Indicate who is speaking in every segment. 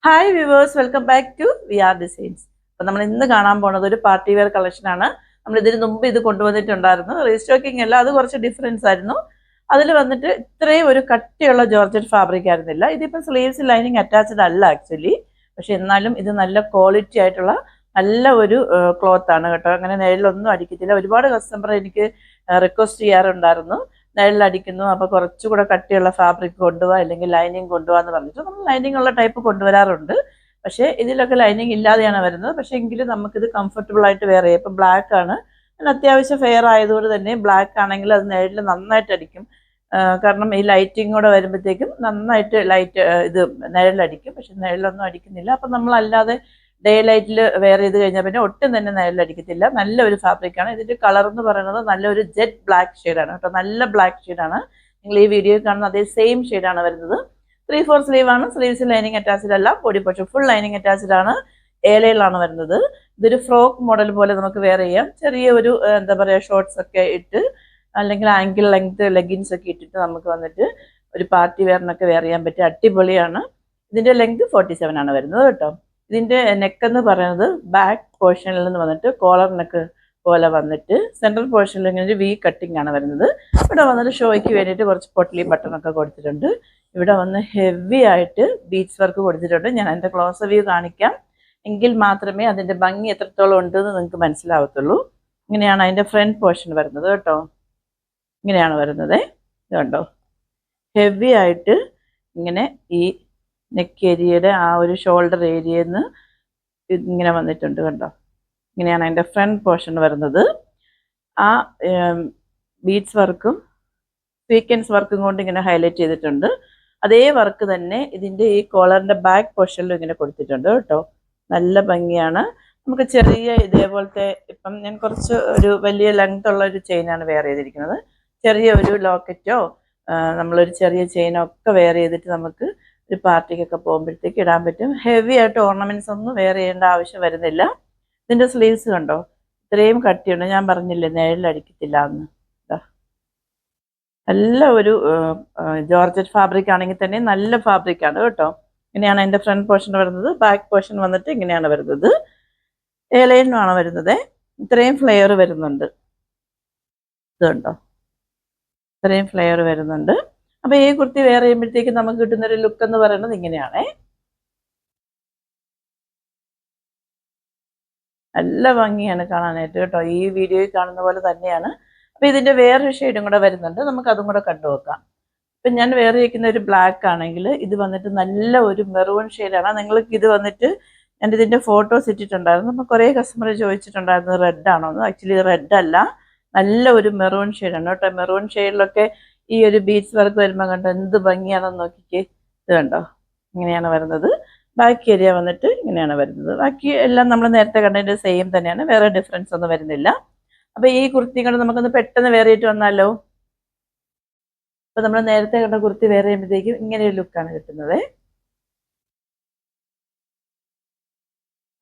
Speaker 1: Hi viewers, welcome back to V R designs. അപ്പം നമ്മൾ ഇന്ന് കാണാൻ പോകുന്നത് ഒരു പാർട്ടി വെയർ കളക്ഷനാണ്. നമ്മൾ ഇതിന് മുമ്പ് ഇത് കൊണ്ടുവന്നിട്ടുണ്ടായിരുന്നു. റീസ്റ്റോക്കിംഗ് അല്ല, അത് കുറച്ച് ഡിഫറൻസ് ആയിരുന്നു. അതിൽ വന്നിട്ട് ഇത്രയും ഒരു കട്ടിയുള്ള ജോർജറ്റ് ഫാബ്രിക് ആയിരുന്നില്ല. ഇതിപ്പോൾ സ്ലീവ്സ് ലൈനിങ് അറ്റാച്ച്ഡ് അല്ല ആക്ച്വലി. പക്ഷെ എന്നാലും ഇത് നല്ല ക്വാളിറ്റി ആയിട്ടുള്ള നല്ല ഒരു ക്ലോത്ത് ആണ് കേട്ടോ. അങ്ങനെ നേരിലൊന്നും അടിക്കത്തില്ല. ഒരുപാട് കസ്റ്റമർ എനിക്ക് റിക്വസ്റ്റ് ചെയ്യാറുണ്ടായിരുന്നു, നിഴലിലടിക്കുന്നു, അപ്പോൾ കുറച്ചുകൂടെ കട്ടിയുള്ള ഫാബ്രിക് കൊണ്ടുപോകാം, അല്ലെങ്കിൽ ലൈനിങ് കൊണ്ടുപോകാന്ന് പറഞ്ഞിട്ട് നമ്മൾ ലൈനിങ് ഉള്ള ടൈപ്പ് കൊണ്ടുവരാറുണ്ട്. പക്ഷേ ഇതിലൊക്കെ ലൈനിങ് ഇല്ലാതെയാണ് വരുന്നത്. പക്ഷേ എങ്കിലും നമുക്കിത് കംഫർട്ടബിൾ ആയിട്ട് വെയർ ചെയ്യാം. ഇപ്പം ബ്ലാക്ക് ആണ്, അത്യാവശ്യം ഫെയർ ആയതുകൊണ്ട് തന്നെ ബ്ലാക്ക് ആണെങ്കിൽ അത് നിഴലിൽ നന്നായിട്ട് അടിക്കും. കാരണം ഈ ലൈറ്റിംഗ് കൂടെ വരുമ്പോഴത്തേക്കും നന്നായിട്ട് ഇത് നിഴലടിക്കും. പക്ഷെ നിഴലൊന്നും അടിക്കുന്നില്ല. അപ്പം നമ്മളല്ലാതെ ഡേ ലൈറ്റിൽ വെയർ ചെയ്ത് കഴിഞ്ഞാൽ പിന്നെ ഒട്ടും തന്നെ നിഴലടിക്കത്തില്ല. നല്ലൊരു ഫാബ്രിക്കാണ്. ഇതിൻ്റെ കളർ എന്ന് പറയുന്നത് നല്ലൊരു ജെറ്റ് ബ്ലാക്ക് ഷെയ്ഡാണ് കേട്ടോ. നല്ല ബ്ലാക്ക് ഷെയ്ഡാണ്. നിങ്ങൾ ഈ വീഡിയോയിൽ കാണുന്ന അതേ സെയിം ഷെയ്ഡാണ് വരുന്നത്. 3/4 സ്ലീവ് ആണ്. സ്ലീവ്സ് ലൈനിങ് അറ്റാച്ച്ഡ് അല്ല, body portion full lining attached ആണ്. ഏലയിലാണ് വരുന്നത്. ഇതൊരു ഫ്രോക്ക് മോഡൽ പോലെ നമുക്ക് വെയർ ചെയ്യാം. ചെറിയ ഒരു എന്താ പറയുക, ഷോർട്ട്സ് ഒക്കെ ഇട്ട് അല്ലെങ്കിൽ ആങ്കിൾ ലെങ്ത് ലെഗിൻസ് ഒക്കെ ഇട്ടിട്ട് നമുക്ക് വന്നിട്ട് ഒരു പാർട്ടി വെയറിനൊക്കെ വെയർ ചെയ്യാൻ പറ്റിയ അടിപൊളിയാണ്. ഇതിൻ്റെ ലെങ്ത് 47 ആണ് വരുന്നത് കേട്ടോ. ഇതിൻ്റെ നെക്ക് എന്ന് പറയുന്നത് ബാക്ക് പോർഷനിൽ നിന്ന് വന്നിട്ട് കോളർ നെക്ക് പോലെ വന്നിട്ട് സെൻട്രൽ പോർഷനിൽ ഇങ്ങനെ ഒരു വി കട്ടിംഗ് ആണ് വരുന്നത്. ഇവിടെ വന്നിട്ട് ഷോയ്ക്ക് വേണ്ടിയിട്ട് കുറച്ച് പൊട്ടലി ബട്ടൺ ഒക്കെ കൊടുത്തിട്ടുണ്ട്. ഇവിടെ വന്ന് ഹെവി ആയിട്ട് ബീഡ്സ് വർക്ക് കൊടുത്തിട്ടുണ്ട്. ഞാൻ അതിൻ്റെ ക്ലോസ് വ്യൂ കാണിക്കാം, എങ്കിൽ മാത്രമേ അതിൻ്റെ ഭംഗി എത്രത്തോളം ഉണ്ടെന്ന് നിങ്ങൾക്ക് മനസ്സിലാവത്തുള്ളൂ. ഇങ്ങനെയാണ് അതിൻ്റെ ഫ്രണ്ട് പോർഷൻ വരുന്നത് കേട്ടോ. ഇങ്ങനെയാണ് വരുന്നത്. ഇതുണ്ടോ, ഹെവി ആയിട്ട് ഇങ്ങനെ ഈ നെക്ക് ഏരിയയുടെ ആ ഒരു ഷോൾഡർ ഏരിയയിൽ നിന്ന് ഇങ്ങനെ വന്നിട്ടുണ്ട് കണ്ടോ. ഇങ്ങനെയാണ് അതിൻ്റെ ഫ്രണ്ട് പോർഷൻ വരുന്നത്. ആ ബീഡ്സ് വർക്കും സ്വീക്വൻസ് വർക്കും കൊണ്ട് ഇങ്ങനെ ഹൈലൈറ്റ് ചെയ്തിട്ടുണ്ട്. അതേ വർക്ക് തന്നെ ഇതിൻ്റെ ഈ കോളറിൻ്റെ ബാക്ക് പോർഷനിലും ഇങ്ങനെ കൊടുത്തിട്ടുണ്ട് കേട്ടോ. നല്ല ഭംഗിയാണ്. നമുക്ക് ചെറിയ ഇതേപോലത്തെ, ഇപ്പം ഞാൻ കുറച്ച് ഒരു വലിയ ലെങ്ത് ഉള്ള ഒരു ചെയിനാണ് വെയർ ചെയ്തിരിക്കുന്നത്. ചെറിയ ഒരു ലോക്കറ്റോ നമ്മളൊരു ചെറിയ ചെയിനോ ഒക്കെ വെയർ ചെയ്തിട്ട് നമുക്ക് ഒരു പാർട്ടിക്കൊക്കെ പോകുമ്പോഴത്തേക്ക് ഇടാൻ പറ്റും. ഹെവി ആയിട്ട് ഓർണമെന്റ്സ് ഒന്നും വെയർ ചെയ്യേണ്ട ആവശ്യം വരുന്നില്ല. ഇതിൻ്റെ സ്ലീവ്സ് കണ്ടോ, ഇത്രയും കട്ടിയുണ്ട്. ഞാൻ പറഞ്ഞില്ലേ നിഴലടിക്കത്തില്ല എന്ന്. നല്ല ഒരു ജോർജറ്റ് ഫാബ്രിക് ആണെങ്കിൽ തന്നെ നല്ല ഫാബ്രിക്കാണ് കേട്ടോ. ഇങ്ങനെയാണ് അതിൻ്റെ ഫ്രണ്ട് പോർഷൻ വരുന്നത്. ബാക്ക് പോർഷൻ വന്നിട്ട് ഇങ്ങനെയാണ് വരുന്നത്. ഏലൈനാണ് വരുന്നത്. ഇത്രയും ഫ്ലെയർ വരുന്നുണ്ട്. ഇതുണ്ടോ, ഇത്രയും ഫ്ലെയർ വരുന്നുണ്ട്. അപ്പോൾ ഈ കുർത്തി വെയർ ചെയ്യുമ്പോഴത്തേക്ക് നമുക്ക് കിട്ടുന്നൊരു ലുക്ക് എന്ന് പറയുന്നത് ഇങ്ങനെയാണേ. നല്ല ഭംഗിയാണ് കാണാനായിട്ട് കേട്ടോ. ഈ വീഡിയോയിൽ കാണുന്ന പോലെ തന്നെയാണ്. അപ്പോൾ ഇതിൻ്റെ വേറൊരു ഷെയ്ഡും കൂടെ വരുന്നുണ്ട്. നമുക്ക് അതും കൂടെ കണ്ടു നോക്കാം. ഇപ്പം ഞാൻ വെയർ ചെയ്യിക്കുന്ന ഒരു ബ്ലാക്ക് ആണെങ്കിൽ ഇത് വന്നിട്ട് നല്ല ഒരു മെറൂൺ ഷെയ്ഡാണ്. നിങ്ങൾക്ക് ഇത് വന്നിട്ട് ഞാൻ ഇതിൻ്റെ ഫോട്ടോസ് ഇട്ടിട്ടുണ്ടായിരുന്നു. അപ്പോൾ കുറേ കസ്റ്റമർ ചോദിച്ചിട്ടുണ്ടായിരുന്നു റെഡ് ആണോ എന്ന്. ആക്ച്വലി റെഡ് അല്ല, നല്ല ഒരു മെറൂൺ ഷെയ്ഡാണ് കേട്ടോ. മെറൂൺ ഷെയ്ഡിലൊക്കെ ഈ ഒരു ബീഡ്സ് വർക്ക് വരുമ്പോൾ കണ്ടോ എന്ത് ഭംഗിയാണെന്ന് നോക്കിക്കേ. ഇത് കണ്ടോ, ഇങ്ങനെയാണ് വരുന്നത്. ബാക്കി ഏരിയ വന്നിട്ട് ഇങ്ങനെയാണ് വരുന്നത്. ബാക്കി എല്ലാം നമ്മൾ നേരത്തെ കണ്ടതിൻ്റെ സെയിം തന്നെയാണ്, വേറെ ഡിഫറൻസ് ഒന്നും വരുന്നില്ല. അപ്പോൾ ഈ കുർത്തി കൊണ്ട് നമുക്കൊന്ന് പെട്ടെന്ന് വെയർ ചെയ്തിട്ട് വന്നാലോ. അപ്പോൾ നമ്മൾ നേരത്തെ കണ്ട കുർത്തി വെയർ ചെയ്യുമ്പോഴത്തേക്കും ഇങ്ങനെ ഒരു ലുക്കാണ് കിട്ടുന്നത്.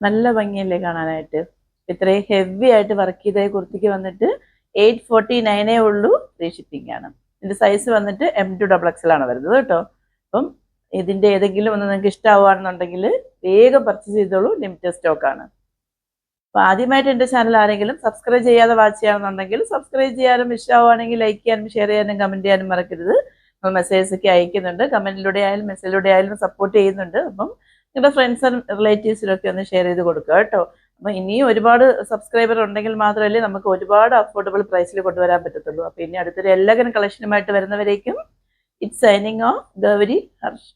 Speaker 1: നല്ല ഭംഗിയല്ലേ കാണാനായിട്ട്. ഇത്രയും ഹെവി ആയിട്ട് വർക്ക് ചെയ്ത കുർത്തിക്ക് വന്നിട്ട് 849 ഉള്ളൂ. ഫ്രീ ഷിപ്പിംഗ് ആണ്. ഇതിൻ്റെ സൈസ് വന്നിട്ട് M2XXL ആണ് വരുന്നത് കേട്ടോ. അപ്പം ഇതിൻ്റെ ഏതെങ്കിലും ഒന്ന് നിങ്ങൾക്ക് ഇഷ്ടമാവുകയാണെന്നുണ്ടെങ്കിൽ വേഗം പർച്ചേസ് ചെയ്തോളൂ. ലിമിറ്റഡ് സ്റ്റോക്കാണ്. അപ്പോൾ ആദ്യമായിട്ട് എൻ്റെ ചാനൽ ആരെങ്കിലും സബ്സ്ക്രൈബ് ചെയ്യാതെ വാച്ച് ചെയ്യുകയാണെന്നുണ്ടെങ്കിൽ സബ്സ്ക്രൈബ് ചെയ്യാനും, ഇഷ്ടമാവുകയാണെങ്കിൽ ലൈക്ക് ചെയ്യാനും, ഷെയർ ചെയ്യാനും, കമൻറ്റ് ചെയ്യാനും മറക്കരുത്. നമ്മൾ മെസ്സേജസ് ഒക്കെ അയക്കുന്നുണ്ട്. കമൻറ്റിലൂടെ ആയാലും മെസ്സേജിലൂടെ ആയാലും സപ്പോർട്ട് ചെയ്യുന്നുണ്ട്. അപ്പം നിങ്ങളുടെ ഫ്രണ്ട്സ് ആൻഡ് റിലേറ്റീവ്സിലൊക്കെ ഒന്ന് ഷെയർ ചെയ്ത് കൊടുക്കുക കേട്ടോ. അപ്പം ഇനിയും ഒരുപാട് സബ്സ്ക്രൈബർ ഉണ്ടെങ്കിൽ മാത്രമല്ലേ നമുക്ക് ഒരുപാട് അഫോർഡബിൾ പ്രൈസിൽ കൊണ്ടുവരാൻ പറ്റത്തുള്ളൂ. അപ്പോൾ ഇനി അടുത്തൊരു എലഗന്റ് കളക്ഷനുമായിട്ട് വരുന്നവരേക്കും it's signing off Gauri Harsh.